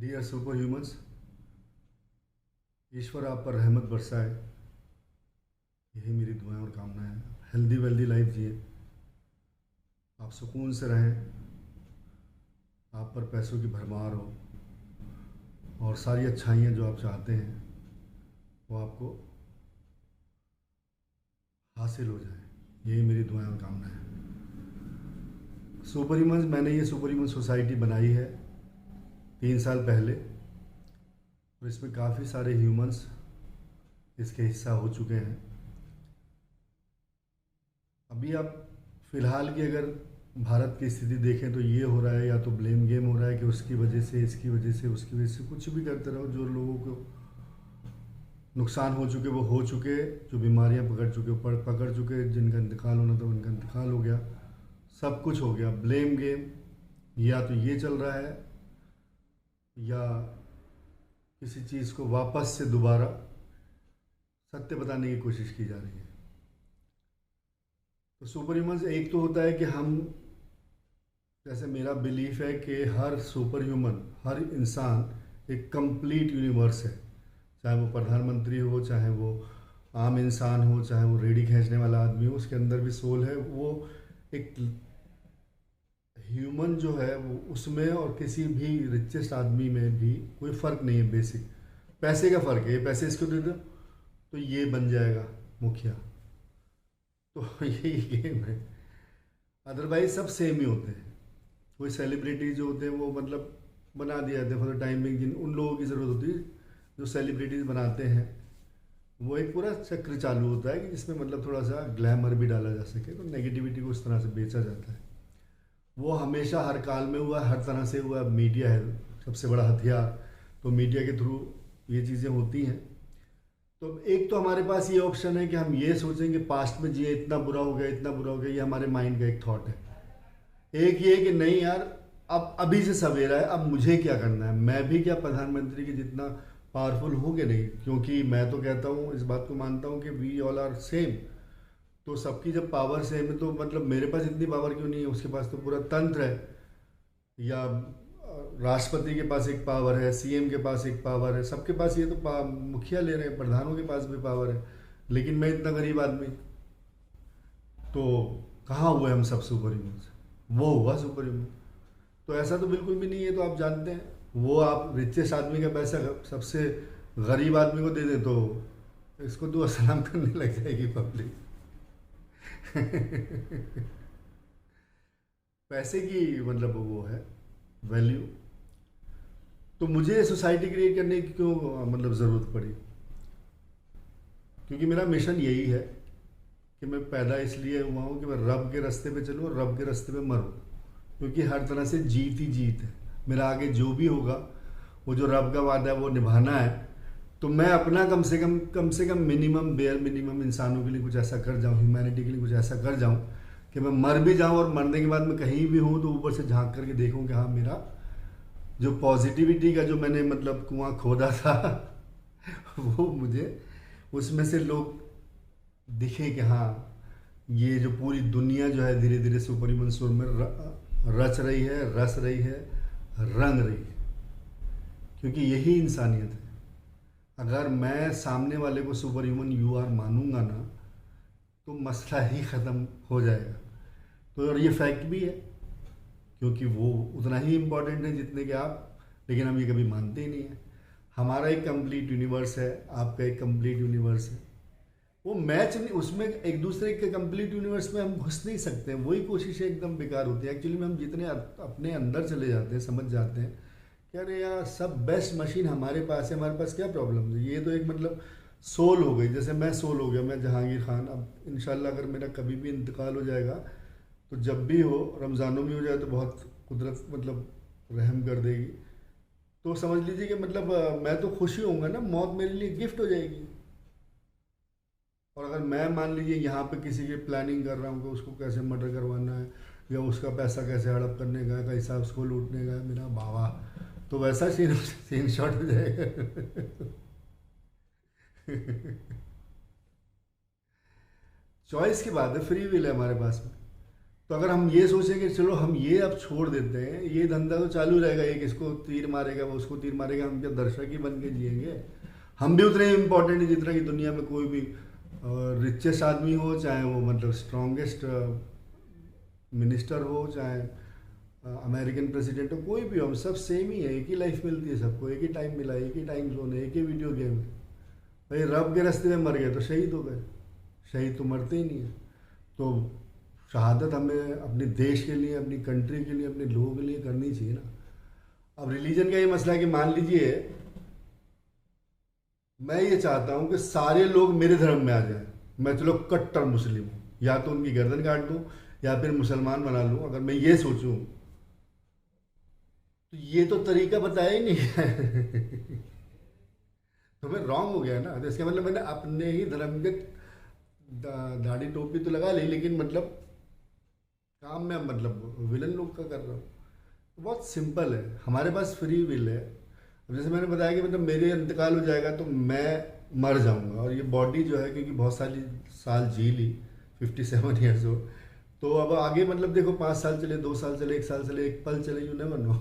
Dear super humans, ईश्वर आप पर रहमत बरसाए, यही मेरी दुआएं और कामनाएं हैं। हेल्दी वेल्दी लाइफ जिए, आप सुकून से रहें, आप पर पैसों की भरमार हो और सारी अच्छाइयाँ जो आप चाहते हैं वो आपको हासिल हो जाए, यही मेरी दुआएं और कामनाएं हैं। सुपर ह्यूमंस, मैंने ये सुपर ह्यूमन सोसाइटी बनाई है 3 साल पहले और इसमें काफ़ी सारे ह्यूमंस इसके हिस्सा हो चुके हैं। अभी आप फ़िलहाल की अगर भारत की स्थिति देखें तो ये हो रहा है, या तो ब्लेम गेम हो रहा है कि उसकी वजह से, इसकी वजह से, उसकी वजह से, कुछ भी करते रहो। जो लोगों को नुकसान हो चुके वो हो चुके, जो बीमारियां पकड़ चुके पकड़ चुके, जिनका इंतकाल होना था उनका इंतकाल हो गया, सब कुछ हो गया। ब्लेम गेम या तो ये चल रहा है या किसी चीज़ को वापस से दोबारा सत्य बताने की कोशिश की जा रही है। तो सुपर ह्यूमंस एक तो होता है कि हम, जैसे मेरा बिलीफ है कि हर सुपर ह्यूमन, हर इंसान एक कंप्लीट यूनिवर्स है। चाहे वो प्रधानमंत्री हो, चाहे वो आम इंसान हो, चाहे वो रेडी खींचने वाला आदमी हो, उसके अंदर भी सोल है। वो एक ह्यूमन जो है वो उसमें और किसी भी रिचेस्ट आदमी में भी कोई फ़र्क नहीं है। बेसिक पैसे का फ़र्क है, ये पैसे इसको दे दो तो ये बन जाएगा मुखिया, तो यही गेम है। अदरवाइज सब सेम ही होते हैं। कोई सेलिब्रिटी जो होते हैं वो मतलब बना दिया जाते हैं फॉर द टाइम बिंग, जिन उन लोगों की ज़रूरत होती है जो सेलिब्रिटीज़ बनाते हैं। वो एक पूरा चक्र चालू होता है कि जिसमें मतलब थोड़ा सा ग्लैमर भी डाला जा सके, तो नेगेटिविटी को उस तरह से बेचा जाता है। वो हमेशा हर काल में हुआ, हर तरह से हुआ। मीडिया है सबसे बड़ा हथियार, तो मीडिया के थ्रू ये चीज़ें होती हैं। तो एक तो हमारे पास ये ऑप्शन है कि हम ये सोचें कि पास्ट में जिए, इतना बुरा हो गया, इतना बुरा हो गया, ये हमारे माइंड का एक थॉट है। एक ये कि नहीं यार, अब अभी से सवेरा है, अब मुझे क्या करना है, मैं भी क्या प्रधानमंत्री के जितना पावरफुल हूँ कि नहीं। क्योंकि मैं तो कहता हूँ, इस बात को मानता हूँ कि वी ऑल आर सेम। तो सबकी जब पावर सेम है तो मतलब मेरे पास इतनी पावर क्यों नहीं है, उसके पास तो पूरा तंत्र है। या राष्ट्रपति के पास एक पावर है, सीएम के पास एक पावर है, सबके पास। ये तो मुखिया ले रहे हैं, प्रधानों के पास भी पावर है, लेकिन मैं इतना गरीब आदमी, तो कहाँ हुए हम सब सुपर ह्यूमन। वो हुआ सुपर ह्यूमन। तो ऐसा तो बिल्कुल भी नहीं है। तो आप जानते हैं, वो आप रिचेस्ट आदमी का पैसा सबसे गरीब आदमी को दे दें तो इसको दुआ सलाम करने लग जाएगी पब्लिक। पैसे की मतलब वो है वैल्यू। तो मुझे सोसाइटी क्रिएट करने की क्यों मतलब ज़रूरत पड़ी? क्योंकि मेरा मिशन यही है कि मैं पैदा इसलिए हुआ हूँ कि मैं रब के रास्ते पे चलूँ और रब के रास्ते पे मरूँ। क्योंकि हर तरह से जीत ही जीत है। मेरा आगे जो भी होगा, वो जो रब का वादा है वो निभाना है। तो मैं अपना कम से कम मिनिमम, बेयर मिनिमम इंसानों के लिए कुछ ऐसा कर जाऊँ, ह्यूमैनिटी के लिए कुछ ऐसा कर जाऊँ कि मैं मर भी जाऊँ और मरने के बाद मैं कहीं भी हूँ तो ऊपर से झांक करके देखूँ कि हाँ, मेरा जो पॉजिटिविटी का जो मैंने मतलब कुआं खोदा था वो मुझे उसमें से लोग दिखे कि हाँ, ये जो पूरी दुनिया जो है धीरे धीरे सुपर ह्यूमन सोल में रच रही है, रस रही है, रंग रही है। क्योंकि यही इंसानियत है। अगर मैं सामने वाले को सुपर ह्यूमन यू आर मानूंगा ना, तो मसला ही ख़त्म हो जाएगा। तो और ये फैक्ट भी है, क्योंकि वो उतना ही इम्पोर्टेंट है जितने कि आप। लेकिन हम ये कभी मानते ही नहीं है। हमारा एक कंप्लीट यूनिवर्स है, आपका एक कंप्लीट यूनिवर्स है। वो मैच नहीं, उसमें एक दूसरे के कंप्लीट यूनिवर्स में हम घुस नहीं सकते हैं। वही कोशिशें एकदम बेकार होती है। एक्चुअली में हम जितने अपने अंदर चले जाते हैं, समझ जाते हैं कि अरे यार, सब बेस्ट मशीन हमारे पास है, हमारे पास क्या प्रॉब्लम है। ये तो एक मतलब सोल हो गई। जैसे मैं सोल हो गया, मैं जहांगीर खान। अब इंशाल्लाह अगर मेरा कभी भी इंतकाल हो जाएगा, तो जब भी हो, रमज़ानों में हो जाए तो बहुत कुदरत मतलब रहम कर देगी। तो समझ लीजिए कि मतलब मैं तो खुशी होऊंगा ना, मौत मेरे लिए गिफ्ट हो जाएगी। और अगर मैं मान लीजिए यहाँ पे किसी की प्लानिंग कर रहा हूँ कि उसको कैसे मर्डर करवाना है, या उसका पैसा कैसे हड़प करने का है, कैसा उसको लूटने का है, मेरा बाबा, तो वैसा सीन शॉट हो जाएगा। चॉइस की बात है, फ्री विल है हमारे पास में। तो अगर हम ये सोचें कि चलो हम ये अब छोड़ देते हैं, ये धंधा तो चालू रहेगा, एक इसको तीर मारेगा वो उसको तीर मारेगा, हम क्या दर्शक ही बन के जिएंगे? हम भी उतने इम्पोर्टेंट है जितना कि दुनिया में कोई भी रिचेस्ट आदमी हो, चाहे वो मतलब स्ट्रॉन्गेस्ट मिनिस्टर हो, चाहे अमेरिकन प्रेसिडेंट हो, कोई भी हो, हम सब सेम ही है। एक ही लाइफ मिलती है सबको, एक ही टाइम मिला, एक ही टाइम जोन है, एक ही वीडियो गेम है। भाई रब के रास्ते में मर गए तो शहीद हो गए, शहीद तो मरते ही नहीं है। तो शहादत हमें अपने देश के लिए, अपनी कंट्री के लिए, अपने लोगों के लिए करनी चाहिए ना। अब रिलीजन का ये मसला है कि मान लीजिए मैं ये चाहता हूँ कि सारे लोग मेरे धर्म में आ जाएं, मैं चलो कट्टर मुस्लिम हूँ, या तो उनकी गर्दन काट दूँ या फिर मुसलमान बना लूँ, अगर मैं ये सोचूं तो ये तो तरीका बताया ही नहीं है। तो मैं रॉन्ग हो गया ना। तो इसका मतलब मैंने अपने ही धर्म के दाढ़ी टोपी तो लगा ली, लेकिन मतलब काम में मतलब विलन लोग का कर रहा हूँ। तो बहुत सिंपल है, हमारे पास फ्री विल है। अब जैसे मैंने बताया कि मतलब मेरे इंतकाल हो जाएगा तो मैं मर जाऊंगा, और ये बॉडी जो है क्योंकि बहुत सारी साल जी ली, 57 ईयर्स हो, तो अब आगे मतलब देखो 5 साल चले, 2 साल चले, 1 साल चले, एक पल चले, यू नेवर नो।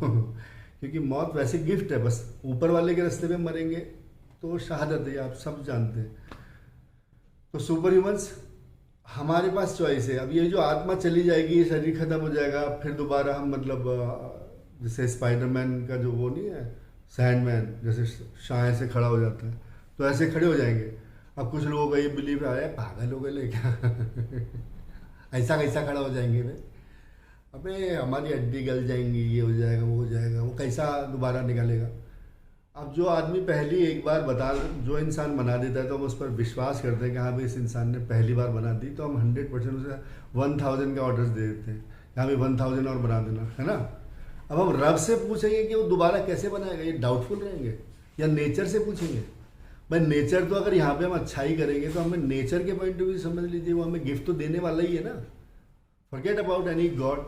क्योंकि मौत वैसे गिफ्ट है, बस ऊपर वाले के रास्ते में मरेंगे तो शहादत है, आप सब जानते हैं। तो सुपर ह्यूमंस हमारे पास चॉइस है। अब ये जो आत्मा चली जाएगी, ये शरीर खत्म हो जाएगा, फिर दोबारा हम मतलब जैसे स्पाइडरमैन का जो वो नहीं है सैंडमैन, जैसे शाय से खड़ा हो जाता है, तो ऐसे खड़े हो जाएंगे। अब कुछ लोगों का ये बिलीव आ रहा है पागल हो गए क्या? ऐसा कैसा खड़ा हो जाएंगे वे? अबे हमारी हड्डी गल जाएंगी, ये हो जाएगा, वो हो जाएगा, वो कैसा दोबारा निकालेगा? अब जो आदमी पहली एक बार बता, जो इंसान बना देता है तो हम उस पर विश्वास करते हैं कि हाँ भाई इस इंसान ने पहली बार बना दी, तो हम 100% उसे 1000 का ऑर्डर्स दे देते हैं, यहाँ भी 1000 और बना देना, है ना। अब हम रब से पूछेंगे कि वो दोबारा कैसे बनाएगा, ये डाउटफुल रहेंगे, या नेचर से पूछेंगे? भाई नेचर तो अगर यहाँ पे हम अच्छाई करेंगे तो हमें नेचर के पॉइंट ऑफ व्यू समझ लीजिए, वो हमें गिफ्ट तो देने वाला ही है ना। Forget about any god,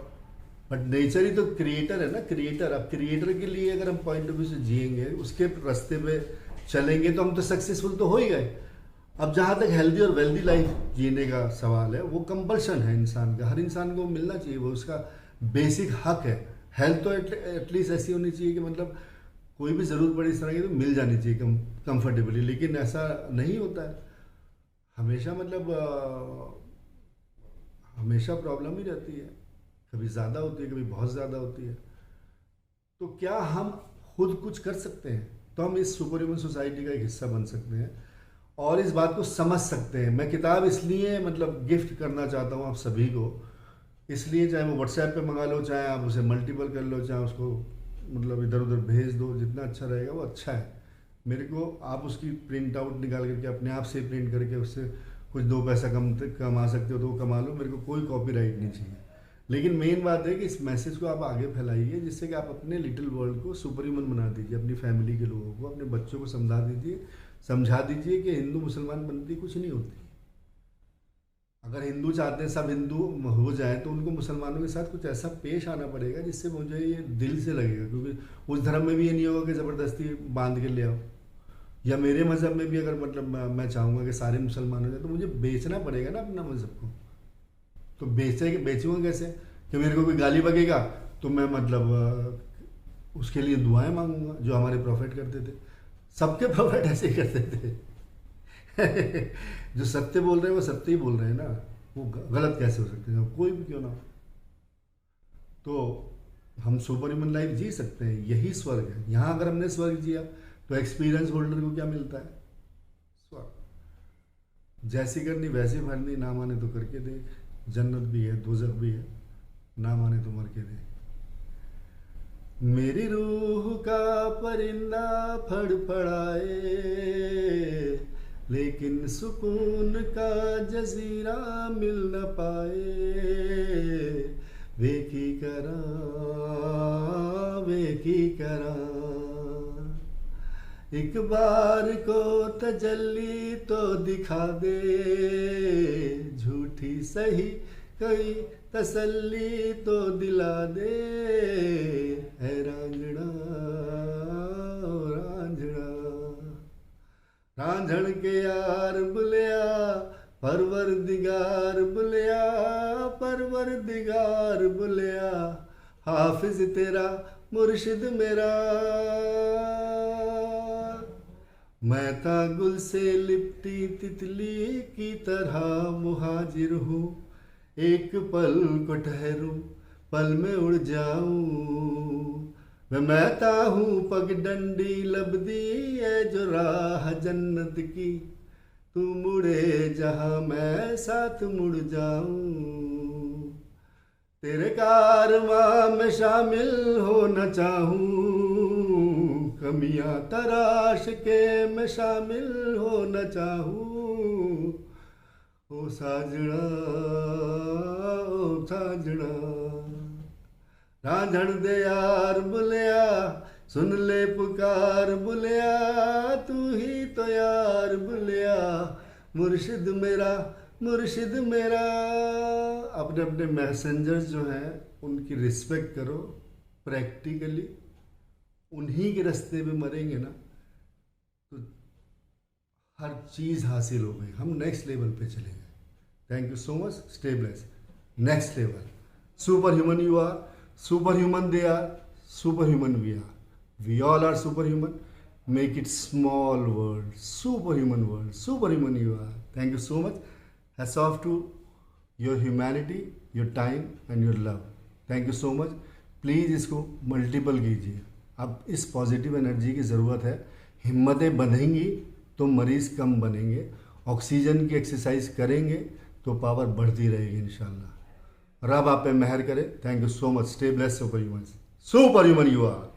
but nature ही तो क्रिएटर है ना, क्रिएटर। अब क्रिएटर के लिए अगर हम पॉइंट ऑफ व्यू से जिएंगे, उसके रास्ते पे चलेंगे, तो हम तो सक्सेसफुल तो हो ही गए। अब जहाँ तक हेल्दी और वेल्दी लाइफ जीने का सवाल है, वो कंपल्शन है इंसान का, हर इंसान को मिलना चाहिए, वो उसका बेसिक हक है। हेल्थ तो एटलीस्ट ऐसी होनी चाहिए कि मतलब कोई भी ज़रूरत पड़े इस तरह की तो मिल जानी चाहिए कंफर्टेबली, लेकिन ऐसा नहीं होता है। हमेशा मतलब हमेशा प्रॉब्लम ही रहती है, कभी ज़्यादा होती है, कभी बहुत ज़्यादा होती है। तो क्या हम खुद कुछ कर सकते हैं? तो हम इस सुपर ह्यूमन सोसाइटी का एक हिस्सा बन सकते हैं और इस बात को समझ सकते हैं। मैं किताब इसलिए मतलब गिफ्ट करना चाहता हूँ आप सभी को, इसलिए चाहे वो व्हाट्सएप पे मंगा लो, चाहे आप उसे मल्टीपल कर लो, चाहे उसको मतलब इधर उधर भेज दो, जितना अच्छा रहेगा वो अच्छा है। मेरे को आप उसकी प्रिंट आउट निकाल करके अपने आप से प्रिंट करके उससे कुछ 2 पैसा कमा सकते हो तो वो कमा लो, मेरे को कोई कॉपीराइट नहीं चाहिए। लेकिन मेन बात है कि इस मैसेज को आप आगे फैलाइए, जिससे कि आप अपने लिटिल वर्ल्ड को सुपर ह्यूमन बना दीजिए, अपनी फैमिली के लोगों को, अपने बच्चों को समझा दीजिए कि हिंदू मुसलमान बनती कुछ नहीं होती। अगर हिंदू चाहते हैं सब हिंदू हो जाए, तो उनको मुसलमानों के साथ कुछ ऐसा पेश आना पड़ेगा जिससे मुझे ये दिल से लगेगा। क्योंकि उस धर्म में भी ये नहीं होगा कि ज़बरदस्ती बांध के ले आओ, या मेरे मज़हब में भी अगर मतलब मैं चाहूँगा कि सारे मुसलमान हो जाए, तो मुझे बेचना पड़ेगा ना अपना मज़हब को। तो बेचूंगा कैसे? कि मेरे को कोई गाली बकेगा तो मैं मतलब उसके लिए दुआएं मांगूंगा, जो हमारे प्रॉफिट करते थे। सबके प्रॉफिट ऐसे ही करते थे। जो सत्य बोल रहे हैं वो सत्य ही बोल रहे हैं ना, वो गलत कैसे हो सकते हैं, कोई भी क्यों ना हो। तो हम सुपर ह्यूमन लाइफ जी सकते हैं, यही स्वर्ग है। यहाँ अगर हमने स्वर्ग जिया तो एक्सपीरियंस होल्डर को क्या मिलता है? स्वर्ग। जैसी करनी वैसी भरनी, ना माने तो करके देख, जन्नत भी है दोजख भी है, ना माने तो मर के देख। मेरी रूह का परिंदा फड़फड़ाए, लेकिन सुकून का जजीरा मिल न पाए। वे की करा एक बार को तजल्ली तो दिखा दे, झूठी सही कोई तसल्ली तो दिला दे। है रांझना रांझना, रांझण के यार बुलिया परवरदिगार बुलिया, परवरदिगार बुलिया, हाफिज तेरा मुर्शिद मेरा। मैं ता गुल से लिपटी तितली की तरह मुहाजिर हूँ, एक पल को ठहरूं पल में उड़ जाऊं। मैं ता हूँ पगडंडी लबदी है जो राह जन्नत की, तू मुड़े जहाँ मैं साथ मुड़ जाऊं। तेरे कारवां में शामिल होना चाहूं, कमियां तराश के मैं शामिल होना चाहूं। ओ साजना, ओ साजना, रांझण दे यार बुलिया, सुन ले पुकार बुलिया, तू ही तो यार बुलिया, मुर्शिद मेरा, मुर्शिद मेरा। अपने अपने मैसेंजर्स जो हैं उनकी रिस्पेक्ट करो, प्रैक्टिकली उन्हीं के रास्ते पे मरेंगे ना तो हर चीज़ हासिल हो गई, हम नेक्स्ट लेवल पे चलेंगे। Thank you so much, stay blessed. Next level, super human you are, super human they are, superhuman we are. We all are superhuman. Make it small world, superhuman world, superhuman you are. Thank you so much. Hats off to your humanity, your time and your love. Thank you so much. Please इसको multiple कीजिए। अब इस positive energy की ज़रूरत है। हिम्मतें बंधेंगी तो मरीज़ कम बनेंगे, ऑक्सीजन की एक्सरसाइज करेंगे तो पावर बढ़ती रहेगी इंशाल्लाह। रब आप पे मेहर करे। Thank you so much, stay blessed, super human, super human you are.